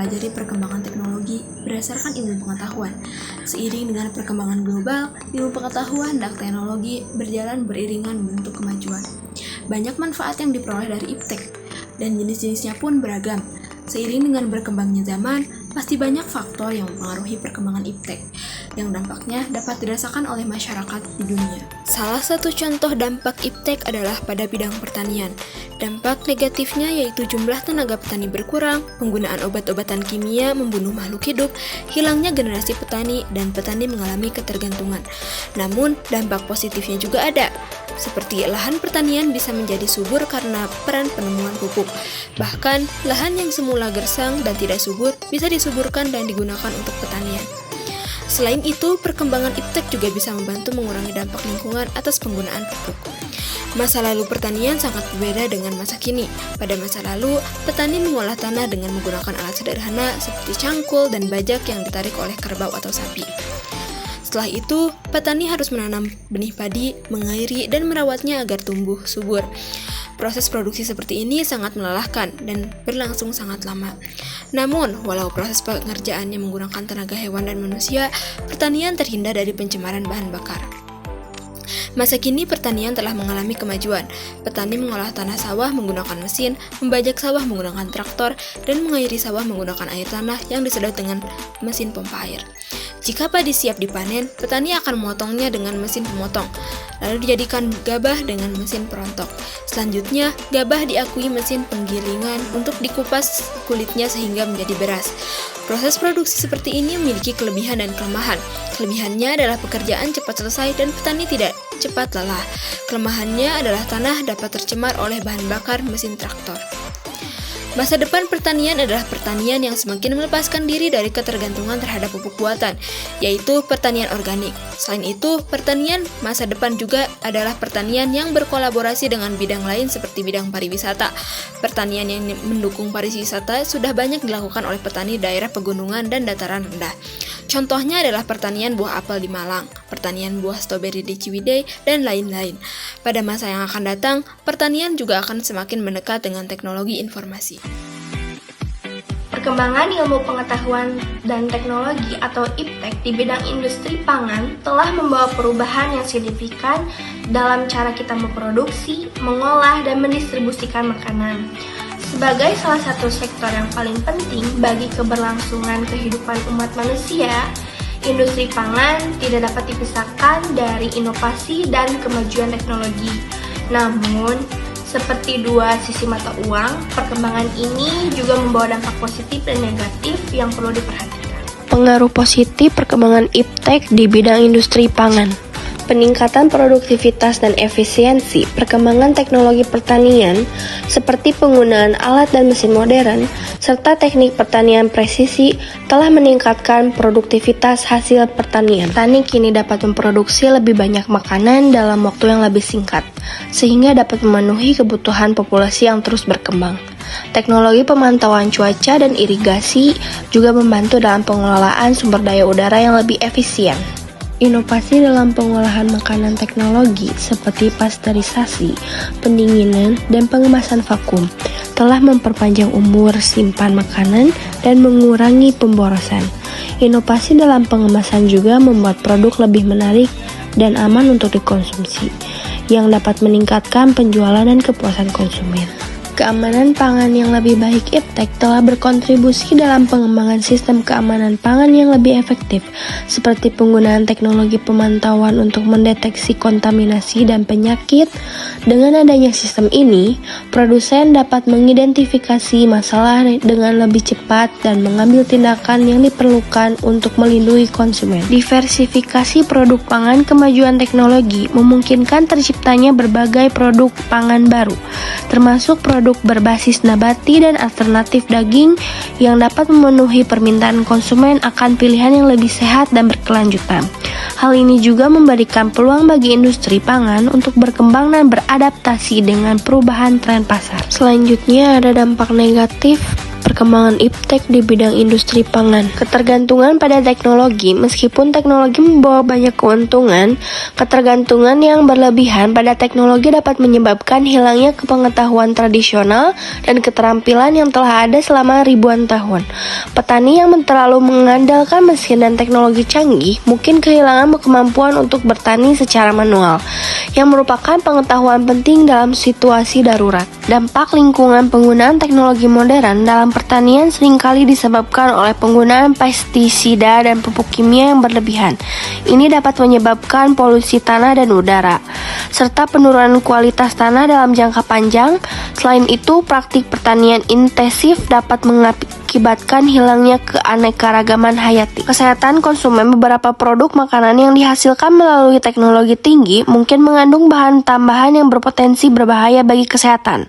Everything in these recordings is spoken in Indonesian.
mempelajari perkembangan teknologi berdasarkan ilmu pengetahuan. Seiring dengan perkembangan global, ilmu pengetahuan dan teknologi berjalan beriringan membentuk kemajuan. Banyak manfaat yang diperoleh dari iptek, dan jenis-jenisnya pun beragam. Seiring dengan berkembangnya zaman, pasti banyak faktor yang mempengaruhi perkembangan iptek, yang dampaknya dapat dirasakan oleh masyarakat di dunia. Salah satu contoh dampak iptek adalah pada bidang pertanian. Dampak negatifnya yaitu jumlah tenaga petani berkurang, penggunaan obat-obatan kimia membunuh makhluk hidup, hilangnya generasi petani, dan petani mengalami ketergantungan. Namun, dampak positifnya juga ada, seperti lahan pertanian bisa menjadi subur karena peran penemuan pupuk. Bahkan, lahan yang semula gersang dan tidak subur bisa disuburkan dan digunakan untuk pertanian. Selain itu, perkembangan iptek juga bisa membantu mengurangi dampak lingkungan atas penggunaan pupuk. Masa lalu pertanian sangat berbeda dengan masa kini. Pada masa lalu, petani mengolah tanah dengan menggunakan alat sederhana seperti cangkul dan bajak yang ditarik oleh kerbau atau sapi. Setelah itu, petani harus menanam benih padi, mengairi, dan merawatnya agar tumbuh subur. Proses produksi seperti ini sangat melelahkan dan berlangsung sangat lama. Namun, walau proses pengerjaannya menggunakan tenaga hewan dan manusia, pertanian terhindar dari pencemaran bahan bakar. Masa kini pertanian telah mengalami kemajuan. Petani mengolah tanah sawah menggunakan mesin, membajak sawah menggunakan traktor, dan mengairi sawah menggunakan air tanah yang disedot dengan mesin pompa air. Jika padi siap dipanen, petani akan memotongnya dengan mesin pemotong, lalu dijadikan gabah dengan mesin perontok. Selanjutnya, gabah diakui mesin penggilingan untuk dikupas kulitnya sehingga menjadi beras. Proses produksi seperti ini memiliki kelebihan dan kelemahan. Kelebihannya adalah pekerjaan cepat selesai dan petani tidak cepat lelah. Kelemahannya adalah tanah dapat tercemar oleh bahan bakar mesin traktor. Masa depan pertanian adalah pertanian yang semakin melepaskan diri dari ketergantungan terhadap pupuk buatan, yaitu pertanian organik. Selain itu, pertanian masa depan juga adalah pertanian yang berkolaborasi dengan bidang lain seperti bidang pariwisata. Pertanian yang mendukung pariwisata sudah banyak dilakukan oleh petani daerah pegunungan dan dataran rendah. Contohnya adalah pertanian buah apel di Malang, pertanian buah stroberi di Ciwidey, dan lain-lain. Pada masa yang akan datang, pertanian juga akan semakin mendekat dengan teknologi informasi. Perkembangan ilmu pengetahuan dan teknologi atau iptek di bidang industri pangan telah membawa perubahan yang signifikan dalam cara kita memproduksi, mengolah, dan mendistribusikan makanan. Sebagai salah satu sektor yang paling penting bagi keberlangsungan kehidupan umat manusia, industri pangan tidak dapat dipisahkan dari inovasi dan kemajuan teknologi. Namun, seperti dua sisi mata uang, perkembangan ini juga membawa dampak positif dan negatif yang perlu diperhatikan. Pengaruh positif perkembangan iptek di bidang industri pangan. Peningkatan produktivitas dan efisiensi, perkembangan teknologi pertanian seperti penggunaan alat dan mesin modern, serta teknik pertanian presisi telah meningkatkan produktivitas hasil pertanian. Petani kini dapat memproduksi lebih banyak makanan dalam waktu yang lebih singkat, sehingga dapat memenuhi kebutuhan populasi yang terus berkembang. Teknologi pemantauan cuaca dan irigasi juga membantu dalam pengelolaan sumber daya udara yang lebih efisien. Inovasi dalam pengolahan makanan teknologi seperti pasteurisasi, pendinginan, dan pengemasan vakum telah memperpanjang umur simpan makanan dan mengurangi pemborosan. Inovasi dalam pengemasan juga membuat produk lebih menarik dan aman untuk dikonsumsi, yang dapat meningkatkan penjualan dan kepuasan konsumen. Keamanan pangan yang lebih baik iptek telah berkontribusi dalam pengembangan sistem keamanan pangan yang lebih efektif, seperti penggunaan teknologi pemantauan untuk mendeteksi kontaminasi dan penyakit. Dengan adanya sistem ini, produsen dapat mengidentifikasi masalah dengan lebih cepat dan mengambil tindakan yang diperlukan untuk melindungi konsumen. Diversifikasi produk pangan. Kemajuan teknologi memungkinkan terciptanya berbagai produk pangan baru, termasuk produk berbasis nabati dan alternatif daging yang dapat memenuhi permintaan konsumen akan pilihan yang lebih sehat dan berkelanjutan. Hal ini juga memberikan peluang bagi industri pangan untuk berkembang dan beradaptasi dengan perubahan tren pasar. Selanjutnya ada dampak negatif perkembangan iptek di bidang industri pangan. Ketergantungan pada teknologi, meskipun teknologi membawa banyak keuntungan, ketergantungan yang berlebihan pada teknologi dapat menyebabkan hilangnya kepengetahuan tradisional dan keterampilan yang telah ada selama ribuan tahun. Petani yang terlalu mengandalkan mesin dan teknologi canggih mungkin kehilangan kemampuan untuk bertani secara manual, yang merupakan pengetahuan penting dalam situasi darurat. Dampak lingkungan penggunaan teknologi modern dalam pertanian seringkali disebabkan oleh penggunaan pestisida dan pupuk kimia yang berlebihan. Ini dapat menyebabkan polusi tanah dan udara, serta penurunan kualitas tanah dalam jangka panjang. Selain itu, praktik pertanian intensif dapat mengakibatkan hilangnya keanekaragaman hayati. Kesehatan konsumen. Beberapa produk makanan yang dihasilkan melalui teknologi tinggi mungkin mengandung bahan tambahan yang berpotensi berbahaya bagi kesehatan,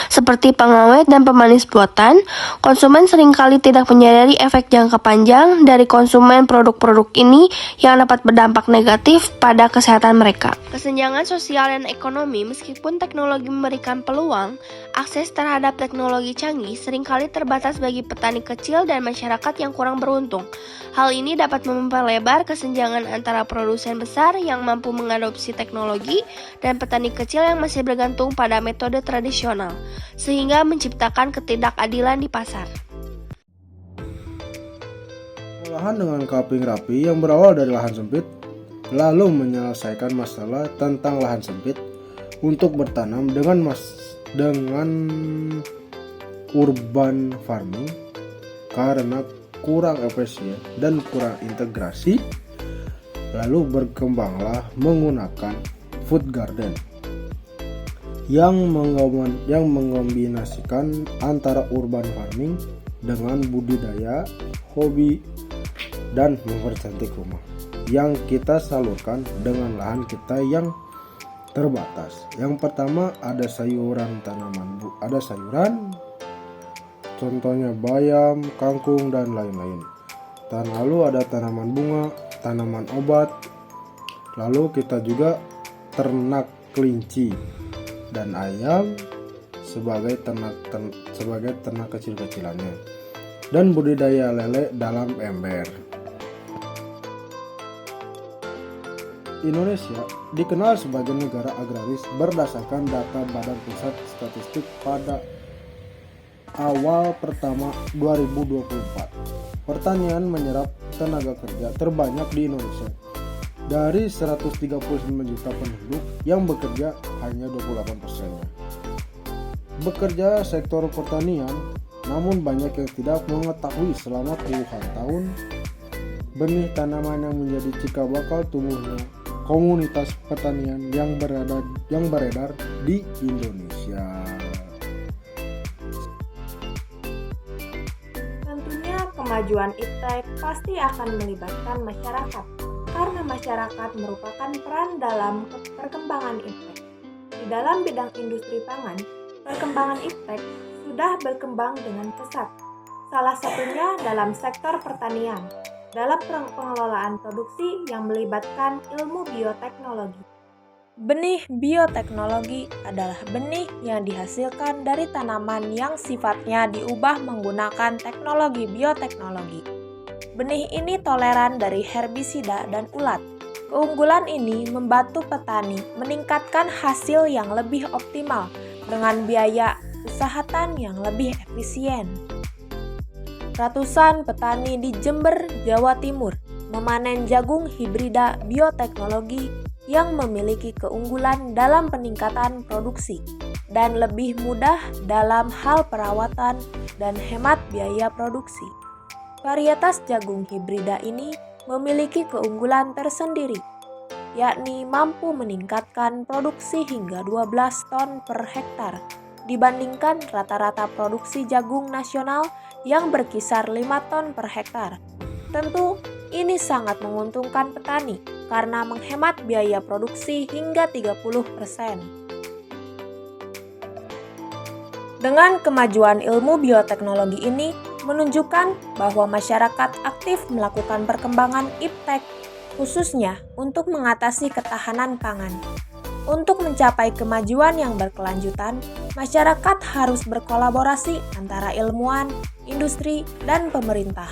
seperti pengawet dan pemanis buatan. Konsumen seringkali tidak menyadari efek jangka panjang dari konsumen produk-produk ini yang dapat berdampak negatif pada kesehatan mereka. Kesenjangan sosial dan ekonomi. Meskipun teknologi memberikan peluang, akses terhadap teknologi canggih seringkali terbatas bagi petani kecil dan masyarakat yang kurang beruntung. Hal ini dapat memperlebar kesenjangan antara produsen besar yang mampu mengadopsi teknologi dan petani kecil yang masih bergantung pada metode tradisional, sehingga menciptakan ketidakadilan di pasar. Lahan dengan cupping rapi yang berawal dari lahan sempit, lalu menyelesaikan masalah tentang lahan sempit untuk bertanam dengan urban farming karena kurang efisien dan kurang integrasi. Lalu berkembanglah menggunakan food garden yang mengombinasikan antara urban farming dengan budidaya hobi dan mempercantik rumah yang kita salurkan dengan lahan kita yang terbatas. Yang pertama ada sayuran, contohnya bayam, kangkung, dan lain-lain. Dan lalu ada tanaman bunga, tanaman obat. Lalu kita juga ternak kelinci dan ayam sebagai ternak kecil-kecilannya, dan budidaya lele dalam ember. Indonesia dikenal sebagai negara agraris berdasarkan data Badan Pusat Statistik pada awal pertama 2024. Pertanian menyerap tenaga kerja terbanyak di Indonesia. Dari 139 juta penduduk yang bekerja, hanya 28%-nya bekerja sektor pertanian. Namun banyak yang tidak mengetahui selama puluhan tahun benih tanaman yang menjadi cikal bakal tumbuhnya komunitas pertanian yang beredar di Indonesia. Tentunya kemajuan iptek pasti akan melibatkan masyarakat, karena masyarakat merupakan peran dalam perkembangan iptek. Di dalam bidang industri pangan, perkembangan iptek sudah berkembang dengan pesat. Salah satunya dalam sektor pertanian, dalam pengelolaan produksi yang melibatkan ilmu bioteknologi. Benih bioteknologi adalah benih yang dihasilkan dari tanaman yang sifatnya diubah menggunakan teknologi bioteknologi. Benih ini toleran dari herbisida dan ulat. Keunggulan ini membantu petani meningkatkan hasil yang lebih optimal dengan biaya usaha yang lebih efisien. Ratusan petani di Jember, Jawa Timur memanen jagung hibrida bioteknologi yang memiliki keunggulan dalam peningkatan produksi dan lebih mudah dalam hal perawatan dan hemat biaya produksi. Varietas jagung hibrida ini memiliki keunggulan tersendiri, yakni mampu meningkatkan produksi hingga 12 ton per hektar dibandingkan rata-rata produksi jagung nasional yang berkisar 5 ton per hektar. Tentu, ini sangat menguntungkan petani karena menghemat biaya produksi hingga 30%. Dengan kemajuan ilmu bioteknologi ini menunjukkan bahwa masyarakat aktif melakukan perkembangan iptek, khususnya untuk mengatasi ketahanan pangan. Untuk mencapai kemajuan yang berkelanjutan, masyarakat harus berkolaborasi antara ilmuwan, industri, dan pemerintah.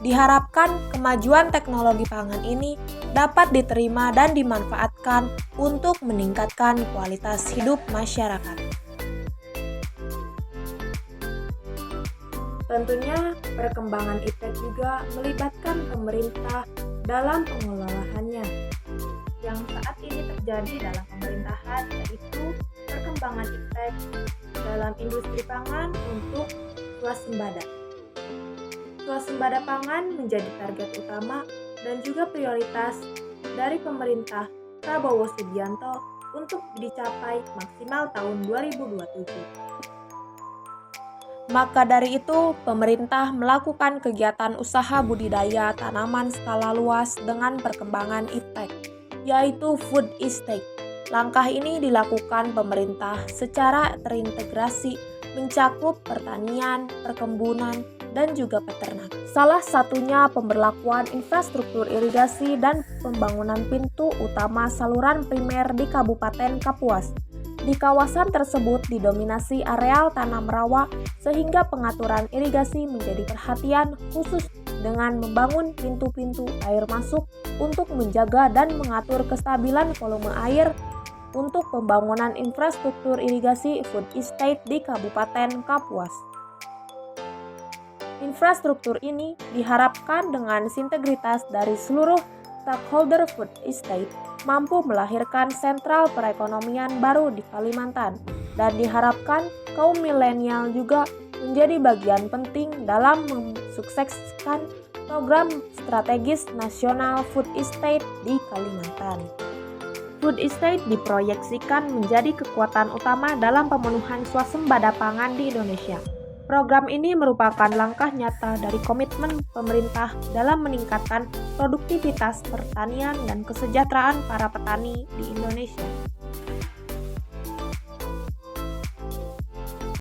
Diharapkan kemajuan teknologi pangan ini dapat diterima dan dimanfaatkan untuk meningkatkan kualitas hidup masyarakat. Tentunya, perkembangan iptek juga melibatkan pemerintah dalam pengelolaannya. Yang saat ini terjadi dalam pemerintahan yaitu perkembangan iptek dalam industri pangan untuk swasembada. Swasembada pangan menjadi target utama dan juga prioritas dari pemerintah Prabowo Subianto untuk dicapai maksimal tahun 2027. Maka dari itu, pemerintah melakukan kegiatan usaha budidaya tanaman skala luas dengan perkembangan iptek, yaitu food estate. Langkah ini dilakukan pemerintah secara terintegrasi, mencakup pertanian, perkebunan, dan juga peternak. Salah satunya pemberlakuan infrastruktur irigasi dan pembangunan pintu utama saluran primer di Kabupaten Kapuas. Di kawasan tersebut didominasi areal tanam rawa sehingga pengaturan irigasi menjadi perhatian khusus dengan membangun pintu-pintu air masuk untuk menjaga dan mengatur kestabilan volume air untuk pembangunan infrastruktur irigasi food estate di Kabupaten Kapuas. Infrastruktur ini diharapkan dengan sinergitas dari seluruh stakeholder food estate mampu melahirkan sentral perekonomian baru di Kalimantan dan diharapkan kaum milenial juga menjadi bagian penting dalam mensukseskan program strategis nasional food estate di Kalimantan. Food estate diproyeksikan menjadi kekuatan utama dalam pemenuhan swasembada pangan di Indonesia. Program ini merupakan langkah nyata dari komitmen pemerintah dalam meningkatkan produktivitas pertanian dan kesejahteraan para petani di Indonesia.